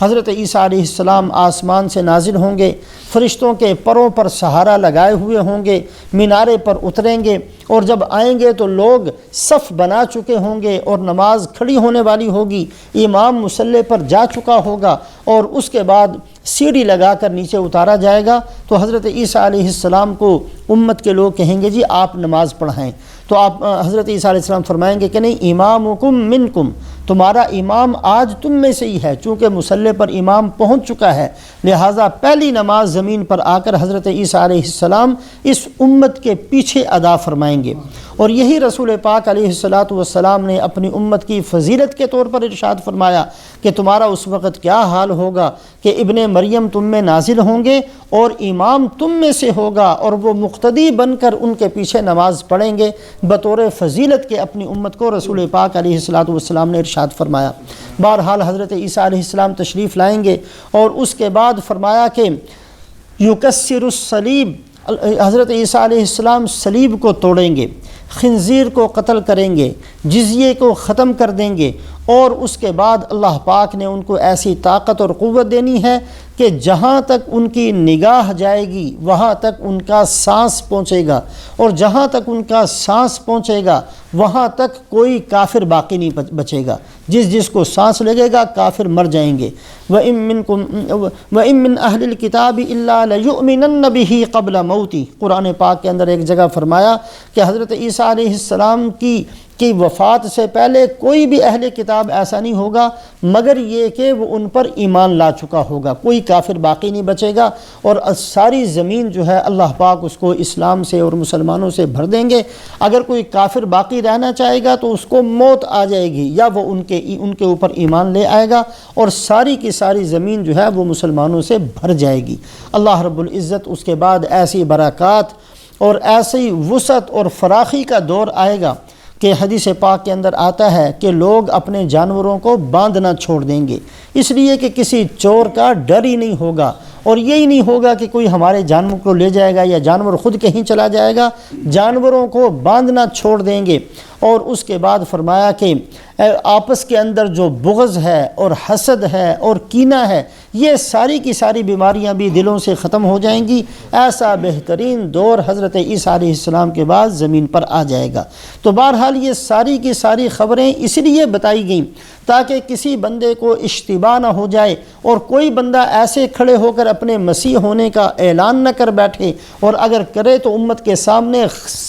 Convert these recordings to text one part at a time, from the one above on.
حضرت عیسیٰ علیہ السلام آسمان سے نازل ہوں گے، فرشتوں کے پروں پر سہارا لگائے ہوئے ہوں گے، مینارے پر اتریں گے، اور جب آئیں گے تو لوگ صف بنا چکے ہوں گے اور نماز کھڑی ہونے والی ہوگی، امام مصلی پر جا چکا ہوگا اور اس کے بعد سیڑھی لگا کر نیچے اتارا جائے گا۔ تو حضرت عیسیٰ علیہ السلام کو امت کے لوگ کہیں گے جی آپ نماز پڑھائیں، تو آپ حضرت عیسیٰ علیہ السلام فرمائیں گے کہ نہیں، امامکم منکم، تمہارا امام آج تم میں سے ہی ہے۔ چونکہ مصلی پر امام پہنچ چکا ہے، لہٰذا پہلی نماز زمین پر آ کر حضرت عیسیٰ علیہ السلام اس امت کے پیچھے ادا فرمائیں گے۔ اور یہی رسول پاک علیہ السلام نے اپنی امت کی فضیلت کے طور پر ارشاد فرمایا کہ تمہارا اس وقت کیا حال ہوگا کہ ابن مریم تم میں نازل ہوں گے اور امام تم میں سے ہوگا، اور وہ مقتدی بن کر ان کے پیچھے نماز پڑھیں گے بطور فضیلت کے اپنی امت کو رسول پاک علیہ السلام نے ارشاد فرمایا۔ بہرحال حضرت عیسیٰ علیہ السلام تشریف لائیں گے اور اس کے بعد فرمایا کہ یکسر الصلیب، حضرت عیسیٰ علیہ السلام صلیب کو توڑیں گے، خنزیر کو قتل کریں گے، جزیے کو ختم کر دیں گے، اور اس کے بعد اللہ پاک نے ان کو ایسی طاقت اور قوت دینی ہے کہ جہاں تک ان کی نگاہ جائے گی وہاں تک ان کا سانس پہنچے گا، اور جہاں تک ان کا سانس پہنچے گا وہاں تک کوئی کافر باقی نہیں بچے گا، جس کو سانس لگے گا کافر مر جائیں گے۔ وَإِن مِّنْ أَهْلِ الْكِتَابِ إِلَّا لَيُؤْمِنَنَّ بِهِ قَبْلَ مَوْتِهِ، قرآن پاک کے اندر ایک جگہ فرمایا کہ حضرت عیسیٰ علیہ السلام کی وفات سے پہلے کوئی بھی اہل کتاب ایسا نہیں ہوگا مگر یہ کہ وہ ان پر ایمان لا چکا ہوگا، کوئی کافر باقی نہیں بچے گا، اور ساری زمین جو ہے اللہ پاک اس کو اسلام سے اور مسلمانوں سے بھر دیں گے۔ اگر کوئی کافر باقی رہنا چاہے گا تو اس کو موت آ جائے گی، یا وہ ان کے اوپر ایمان لے آئے گا، اور ساری کی ساری زمین جو ہے وہ مسلمانوں سے بھر جائے گی۔ اللہ رب العزت اس کے بعد ایسی برکات اور ایسی وسعت اور فراخی کا دور آئے گا کہ حدیث پاک کے اندر آتا ہے کہ لوگ اپنے جانوروں کو باندھنا چھوڑ دیں گے، اس لیے کہ کسی چور کا ڈر ہی نہیں ہوگا، اور یہی نہیں ہوگا کہ کوئی ہمارے جانور کو لے جائے گا یا جانور خود کہیں چلا جائے گا، جانوروں کو باندھنا چھوڑ دیں گے۔ اور اس کے بعد فرمایا کہ آپس کے اندر جو بغض ہے اور حسد ہے اور کینہ ہے، یہ ساری کی ساری بیماریاں بھی دلوں سے ختم ہو جائیں گی۔ ایسا بہترین دور حضرت عیسیٰ علیہ السلام کے بعد زمین پر آ جائے گا۔ تو بہرحال یہ ساری کی ساری خبریں اس لیے بتائی گئیں تاکہ کسی بندے کو اشتباہ نہ ہو جائے، اور کوئی بندہ ایسے کھڑے ہو کر اپنے مسیح ہونے کا اعلان نہ کر بیٹھے، اور اگر کرے تو امت کے سامنے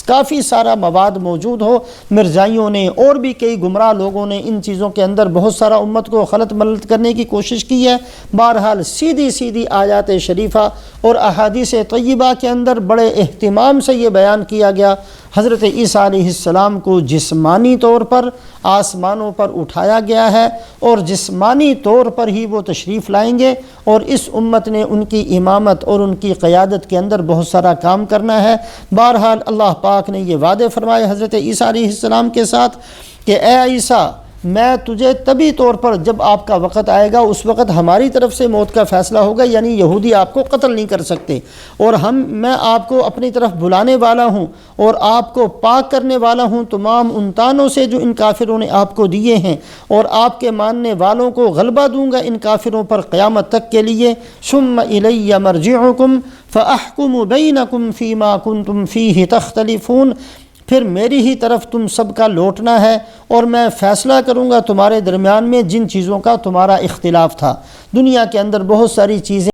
کافی سارا مواد موجود ہو۔ مرزائیوں نے اور بھی کئی گمراہ لوگوں نے ان چیزوں کے اندر بہت سارا امت کو خلط ملط کرنے کی کوشش کی ہے۔ بہرحال سیدھی آیات شریفہ اور احادیث طیبہ کے اندر بڑے اہتمام سے یہ بیان کیا گیا۔ حضرت عیسیٰ علیہ السلام کو جسمانی طور پر آسمانوں پر اٹھایا گیا ہے، اور جسمانی طور پر ہی وہ تشریف لائیں گے، اور اس امت نے ان کی امامت اور ان کی قیادت کے اندر بہت سارا کام کرنا ہے۔ بہرحال اللہ پاک نے یہ وعدے فرمائے حضرت عیسیٰ علیہ السلام کے ساتھ کہ اے عیسیٰ، میں تجھے طبی طور پر جب آپ کا وقت آئے گا اس وقت ہماری طرف سے موت کا فیصلہ ہوگا، یعنی یہودی آپ کو قتل نہیں کر سکتے، اور میں آپ کو اپنی طرف بلانے والا ہوں اور آپ کو پاک کرنے والا ہوں تمام ان تانوں سے جو ان کافروں نے آپ کو دیے ہیں، اور آپ کے ماننے والوں کو غلبہ دوں گا ان کافروں پر قیامت تک کے لیے۔ ثم الی مرجعکم فاحکم بینکم فیما کنتم فیہ تختلفون، پھر میری ہی طرف تم سب کا لوٹنا ہے، اور میں فیصلہ کروں گا تمہارے درمیان میں جن چیزوں کا تمہارا اختلاف تھا۔ دنیا کے اندر بہت ساری چیزیں